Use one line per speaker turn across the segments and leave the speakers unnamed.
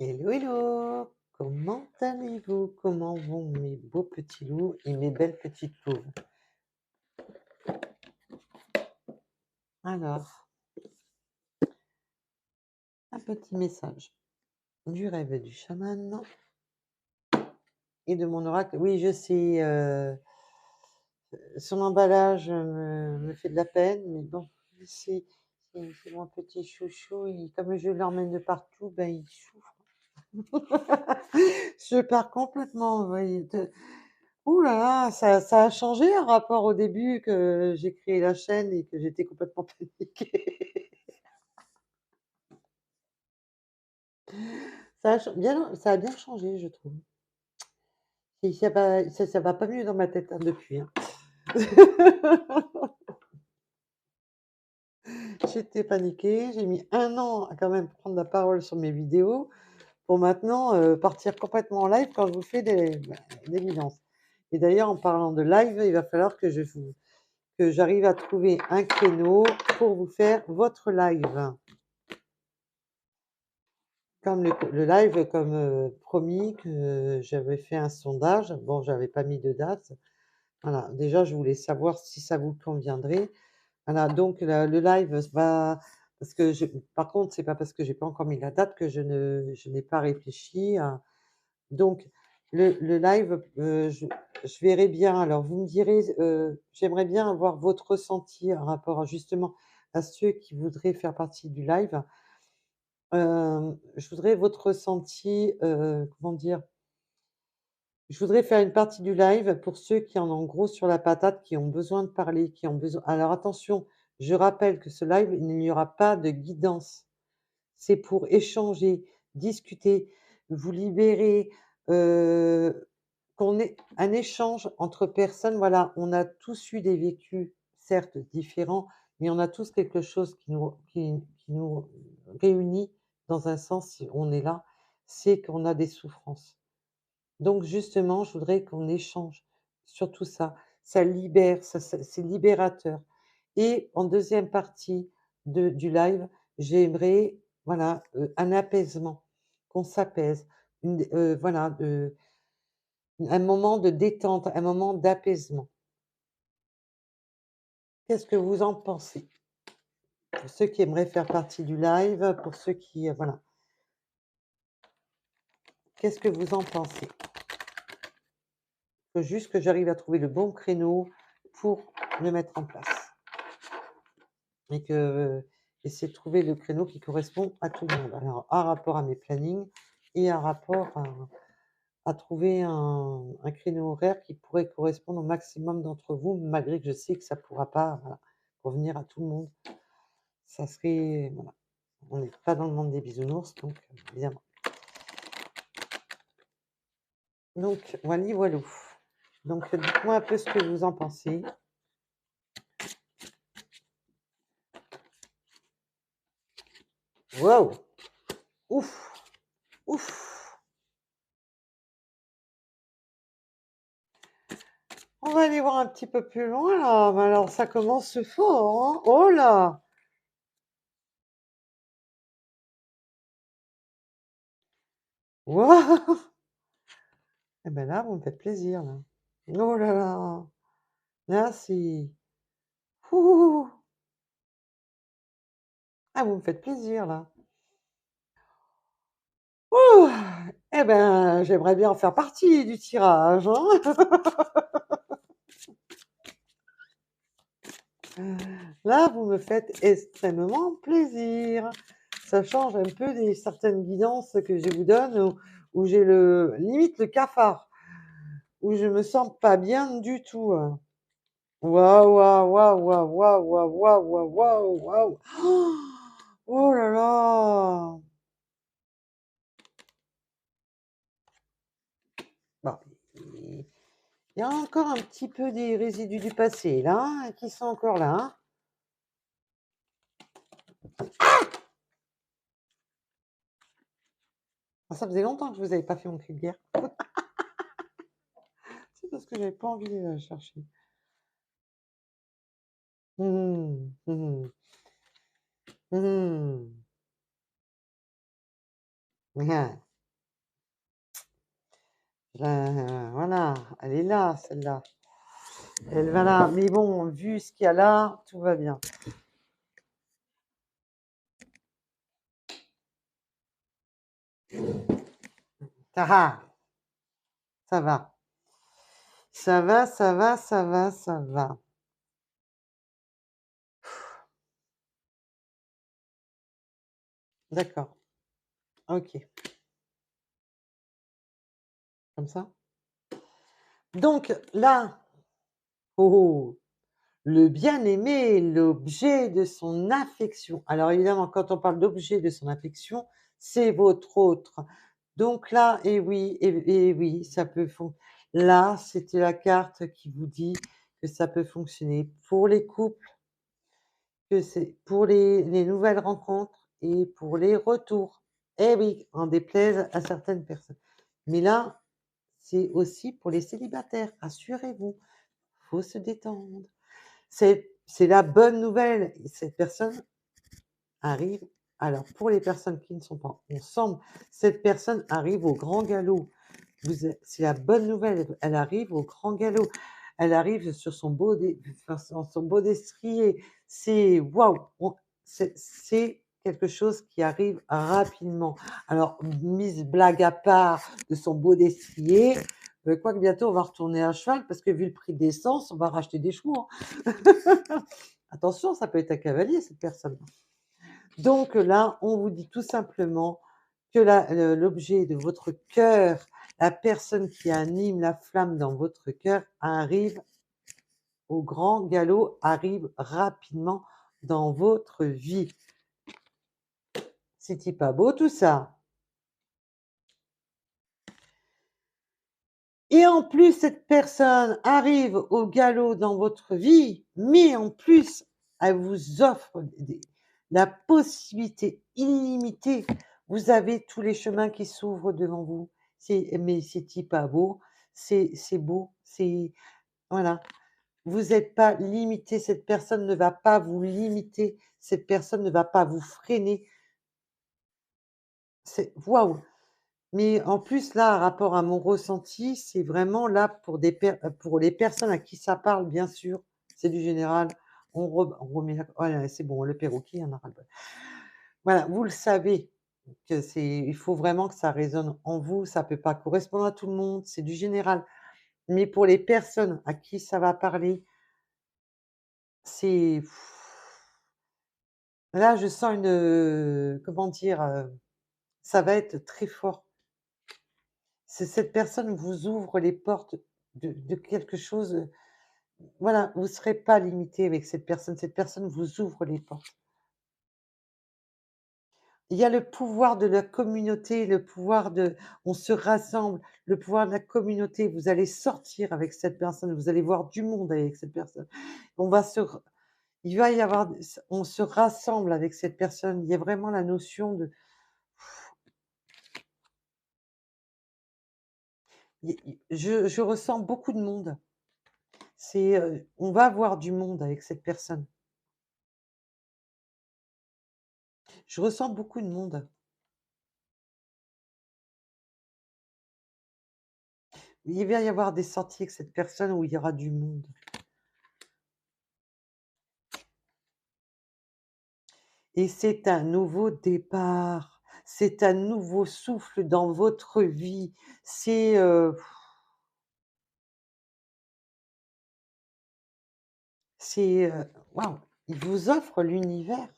Hello, hello! Comment allez-vous? Comment vont mes beaux petits loups et mes belles petites louves? Alors, un petit message du rêve du chaman et de mon oracle. Oui, je sais, son emballage me fait de la peine, mais bon, c'est mon petit chouchou, comme je l'emmène de partout, ben, il souffre. Je pars complètement, vous voyez, ouh là là, ça a changé par rapport au début que j'ai créé la chaîne et que j'étais complètement paniquée. Ça a bien changé, je trouve. Et ça va pas mieux dans ma tête, hein, depuis, hein. J'étais paniquée, j'ai mis 1 an à quand même prendre la parole sur mes vidéos pour maintenant, partir complètement en live quand je vous fais des guidances. Et d'ailleurs, en parlant de live, il va falloir que j'arrive à trouver un créneau pour vous faire votre live. Comme le live, comme, promis, que j'avais fait un sondage. Bon, j'avais pas mis de date. Voilà, déjà, je voulais savoir si ça vous conviendrait. Voilà, donc le live va parce que par contre, c'est pas parce que j'ai pas encore mis la date que je n'ai pas réfléchi à donc le live, je verrai bien. Alors vous me direz, j'aimerais bien avoir votre ressenti en rapport à justement à ceux qui voudraient faire partie du live. Je voudrais votre ressenti, comment dire? Je voudrais faire une partie du live pour ceux qui en ont gros sur la patate, qui ont besoin de parler, qui ont besoin. Alors attention, je rappelle que ce live, il n'y aura pas de guidance. C'est pour échanger, discuter, vous libérer, qu'on ait un échange entre personnes. Voilà, on a tous eu des vécus, certes différents, mais on a tous quelque chose qui nous réunit dans un sens, si on est là, c'est qu'on a des souffrances. Donc justement, je voudrais qu'on échange sur tout ça. Ça libère, c'est libérateur. Et en deuxième partie du live, j'aimerais, voilà, un apaisement, qu'on s'apaise, voilà, un moment de détente, un moment d'apaisement. Qu'est-ce que vous en pensez? Pour ceux qui aimeraient faire partie du live, pour ceux qui, voilà. Qu'est-ce que vous en pensez? Faut juste que j'arrive à trouver le bon créneau pour le mettre en place. Et essayer de trouver le créneau qui correspond à tout le monde. Alors, un rapport à mes plannings et un rapport à trouver un créneau horaire qui pourrait correspondre au maximum d'entre vous, malgré que je sais que ça ne pourra pas, voilà, convenir à tout le monde. Ça serait, voilà, on n'est pas dans le monde des bisounours, donc évidemment. Donc, voilà, voilou. Donc, dites-moi un peu ce que vous en pensez. Waouh! Ouf! Ouf! On va aller voir un petit peu plus loin là. Mais alors ça commence fort, hein. Oh là! Waouh! Eh ben là, vous me faites plaisir là. Oh là là! Merci. Ouh! Ah, vous me faites plaisir là. Ouh! Eh ben, j'aimerais bien en faire partie du tirage, hein. Là, vous me faites extrêmement plaisir. Ça change un peu des certaines guidances que je vous donne où j'ai limite le cafard, où je me sens pas bien du tout, hein. Waouh, waouh, waouh, waouh, waouh, waouh, waouh, waouh, waouh, waouh. Oh là là! Bon, il y a encore un petit peu des résidus du passé là, hein, qui sont encore là, hein. Ah, ça faisait longtemps que je vous avais pas fait mon cri de guerre. C'est parce que j'avais pas envie d'aller la chercher. Mmh mh. Mmh mh. Mmh. Voilà, elle est là, celle-là. Elle va là. Mais bon, vu ce qu'il y a là, tout va bien. Ah ah, ça va. Ça va, ça va, ça va, ça va. D'accord. OK. Comme ça? Donc là, oh, oh, le bien-aimé, l'objet de son affection. Alors évidemment, quand on parle d'objet de son affection, c'est votre autre. Donc là, et oui, ça peut là, c'était la carte qui vous dit que ça peut fonctionner pour les couples, que c'est pour les nouvelles rencontres et pour les retours. Eh oui, en déplaise à certaines personnes. Mais là, c'est aussi pour les célibataires, rassurez-vous, faut se détendre. C'est la bonne nouvelle. Cette personne arrive alors pour les personnes qui ne sont pas ensemble, cette personne arrive au grand galop. C'est la bonne nouvelle, elle arrive au grand galop. Elle arrive sur son beau enfin, sur son beau destrier. C'est waouh! C'est quelque chose qui arrive rapidement. Alors, mise blague à part de son beau destrier, quoique bientôt on va retourner à cheval parce que vu le prix de l'essence, on va racheter des chevaux, hein. Attention, ça peut être un cavalier cette personne. Donc là, on vous dit tout simplement que l'objet de votre cœur, la personne qui anime la flamme dans votre cœur arrive au grand galop, arrive rapidement dans votre vie. C'est-il pas beau tout ça? Et en plus, cette personne arrive au galop dans votre vie, mais en plus, elle vous offre la possibilité illimitée. Vous avez tous les chemins qui s'ouvrent devant vous. Mais c'est pas beau, c'est beau, c'est voilà. Vous n'êtes pas limité, cette personne ne va pas vous limiter, cette personne ne va pas vous freiner. C'est waouh! Mais en plus, là, rapport à mon ressenti, c'est vraiment là pour les personnes à qui ça parle, bien sûr, c'est du général. On remet la voilà, c'est bon, le perroquet, il en a ras-le-bol. Voilà, vous le savez que il faut vraiment que ça résonne en vous, ça peut pas correspondre à tout le monde, c'est du général. Mais pour les personnes à qui ça va parler, c'est là, je sens comment dire? Ça va être très fort. Cette personne vous ouvre les portes de quelque chose, voilà, vous ne serez pas limité avec cette personne vous ouvre les portes. Il y a le pouvoir de la communauté, le pouvoir de on se rassemble, le pouvoir de la communauté. Vous allez sortir avec cette personne, vous allez voir du monde avec cette personne. On va se r il va y avoir on se rassemble avec cette personne. Il y a vraiment la notion de je ressens beaucoup de monde. On va voir du monde avec cette personne. Je ressens beaucoup de monde. Il va y avoir des sorties avec cette personne où il y aura du monde. Et c'est un nouveau départ, c'est un nouveau souffle dans votre vie. C'est, waouh! Il vous offre l'univers,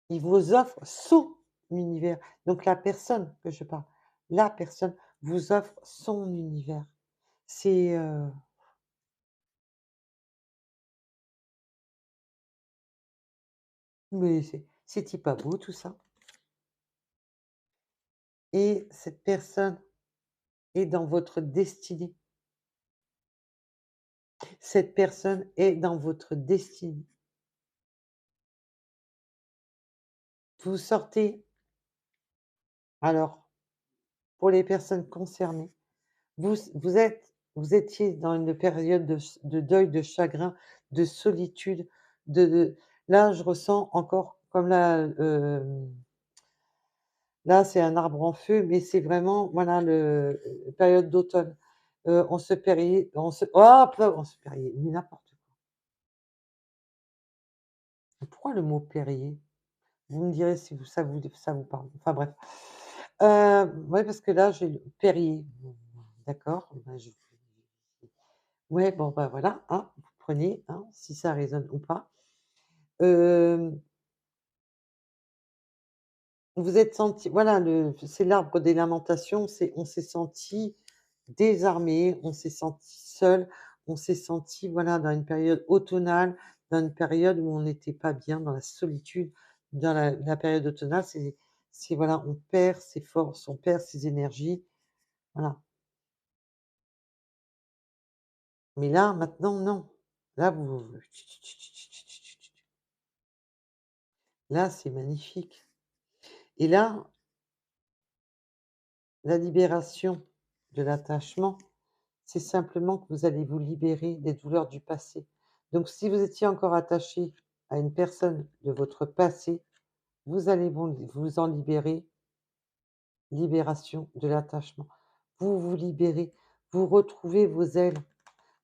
il vous offre son univers. Donc la personne que je parle, la personne vous offre son univers. C'est, mais c'est pas beau tout ça? Et cette personne est dans votre destinée. Cette personne est dans votre destinée. Vous sortez alors, pour les personnes concernées, vous étiez dans une période de deuil, de chagrin, de solitude, de là, je ressens encore comme là, Là, c'est un arbre en feu, mais c'est vraiment, voilà, période d'automne. On se périer, mais n'importe quoi. Pourquoi le mot périer? Vous me direz si ça vous parle. Enfin bref. Ouais, parce que là, j'ai le Perrier. Bon, d'accord, bah, ouais, bon, bah, voilà, hein, vous prenez, hein, si ça résonne ou pas. Hem, vous êtes senti voilà, c'est l'arbre des lamentations, on s'est senti désarmé, on s'est senti seul, on s'est senti, voilà, dans une période automnale, dans une période où on n'était pas bien, dans la solitude. Dans la période automnale, voilà, on perd ses forces, on perd ses énergies, voilà. Mais là, maintenant, non. Là, là, c'est magnifique et là, la libération de l'attachement, c'est simplement que vous allez vous libérer des douleurs du passé. Donc si vous étiez encore attaché à une personne de votre passé, vous allez vous en libérer, libération de l'attachement. Vous vous libérez, vous retrouvez vos ailes.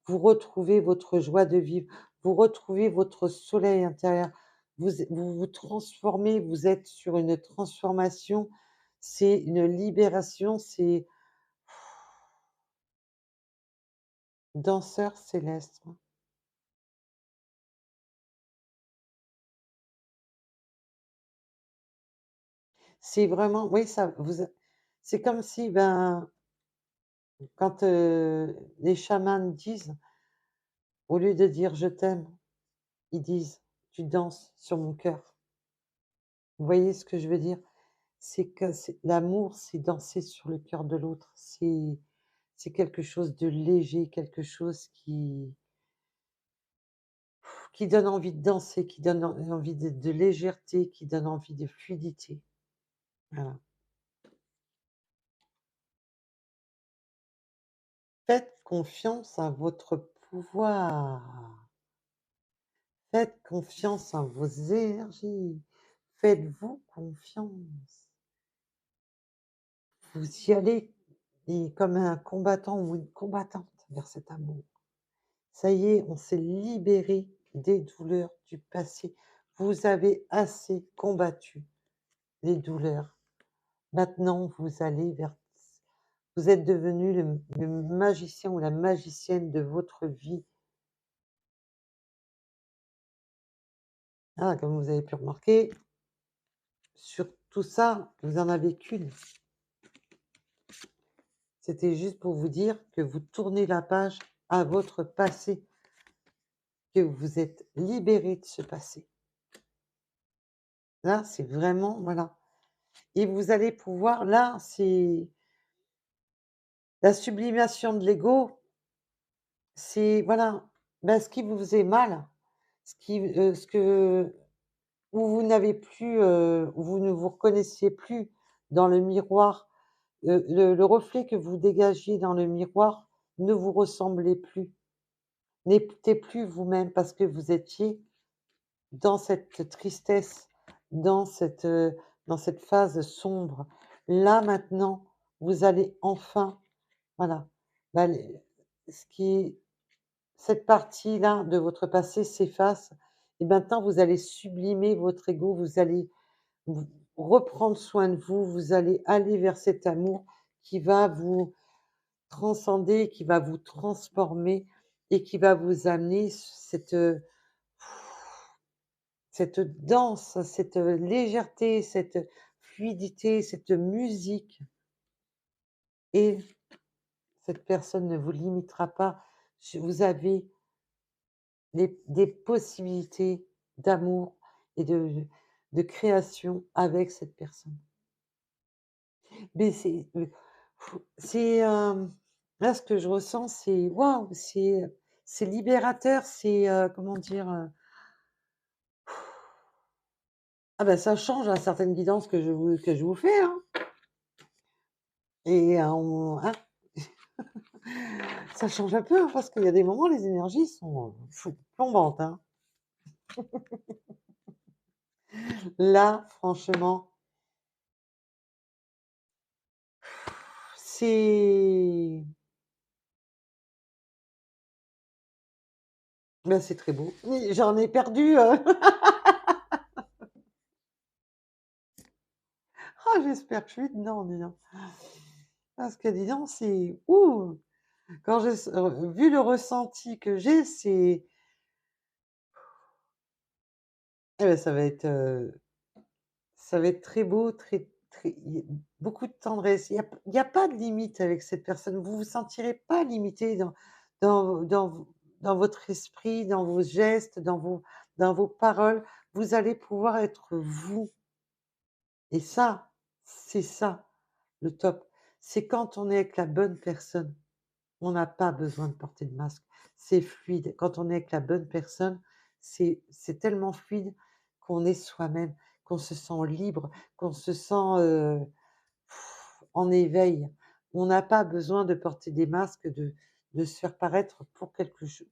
Vous retrouvez votre joie de vivre, vous retrouvez votre soleil intérieur, vous vous transformez, vous êtes sur une transformation, c'est une libération, c'est danseur céleste. C'est vraiment oui, ça vous c'est comme si, ben, quand, les chamans disent, au lieu de dire: «Je t'aime», ils disent: «Tu danses sur mon cœur». Vous voyez ce que je veux dire? C'est que c'est l'amour, c'est danser sur le cœur de l'autre. C'est quelque chose de léger, quelque chose qui donne envie de danser, qui donne envie de légèreté, qui donne envie de fluidité. Voilà. Faites confiance à votre pouvoir. Faites confiance en vos énergies. Faites-vous confiance. Vous y allez et comme un combattant ou une combattante vers cet amour. Ça y est, on s'est libéré des douleurs du passé. Vous avez assez combattu les douleurs. Maintenant, vous êtes devenu le magicien ou la magicienne de votre vie. Ah, comme vous avez pu remarquer, sur tout ça, vous en avez qu'une. C'était juste pour vous dire que vous tournez la page à votre passé, que vous êtes libéré de ce passé. Là, c'est vraiment, voilà. Et vous allez pouvoir, là, c'est la sublimation de l'ego, c'est voilà, ben, ce qui vous faisait mal, ce que où vous n'avez plus, où vous ne vous reconnaissiez plus dans le miroir, le reflet que vous dégagiez dans le miroir ne vous ressemblait plus, n'était plus vous-même parce que vous étiez dans cette tristesse, dans dans cette phase sombre. Là, maintenant, vous allez enfin, voilà, bah, ce qui est cette partie-là de votre passé s'efface et maintenant vous allez sublimer votre ego, vous allez vous reprendre soin de vous, vous allez aller vers cet amour qui va vous transcender, qui va vous transformer et qui va vous amener cette danse, cette légèreté, cette fluidité, cette musique et cette personne ne vous limitera pas. Vous avez des possibilités d'amour et de création avec cette personne. Mais là, ce que je ressens, c'est waouh, c'est libérateur, comment dire? Ah bah, ça change à certaines guidances que je vous fais, hein et hein, ça change un peu, hein, parce qu'il y a des moments, les énergies sont, plombantes, hein. Là, franchement C'est bah, c'est très beau. Oui, j'en ai perdu, ah j'espère que je suis dedans, dis donc. Parce que dis donc, c'est ouh! Quand je s vu le ressenti que j'ai, c'est eh bah, ça va être très beau, très très il y a beaucoup de tendresse. Il y a pas de limite avec cette personne. Vous vous sentirez pas limité dans votre esprit, dans vos gestes, dans vos paroles. Vous allez pouvoir être vous et ça, c'est ça le top. C'est quand on est avec la bonne personne. On n'a pas besoin de porter de masque. C'est fluide. Quand on est avec la bonne personne, c'est tellement fluide qu'on est soi-même, qu'on se sent libre, qu'on se sent, en éveil. On n'a pas besoin de porter des masques, de se faire paraître pour quelque chose,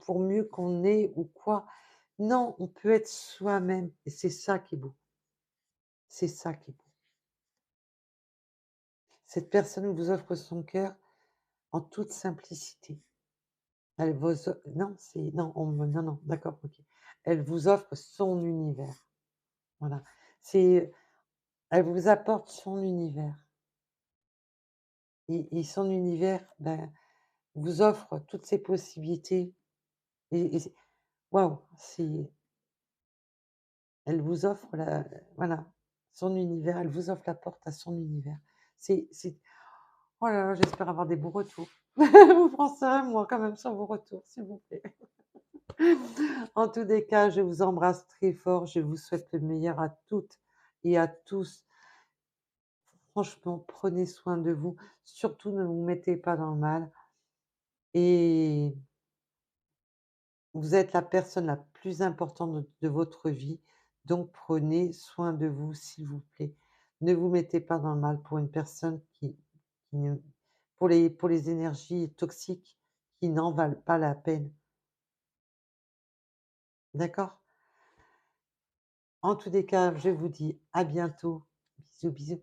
pour mieux qu'on est ou quoi. Non, on peut être soi-même et c'est ça qui est beau. C'est ça qui est beau. Cette personne vous offre son cœur en toute simplicité. Elle vous o non, c'est non, non, non, d'accord, OK. Elle vous offre son univers, voilà. C'est Elle vous apporte son univers et son univers, ben, vous offre toutes ces possibilités et c'est waouh, c'est elle vous offre la voilà, son univers, elle vous offre la porte à son univers. C'est oh là là, j'espère avoir des bons retours. Vous pensez à moi quand même sur vos retours, s'il vous plaît. En tous les cas, je vous embrasse très fort. Je vous souhaite le meilleur à toutes et à tous. Franchement, prenez soin de vous. Surtout, ne vous mettez pas dans le mal. Et vous êtes la personne la plus importante de votre vie. Donc, prenez soin de vous, s'il vous plaît. Ne vous mettez pas dans le mal pour une personne qui ne, pour les énergies toxiques qui n'en valent pas la peine. D'accord? En tous les cas, je vous dis à bientôt. Bisous, bisous.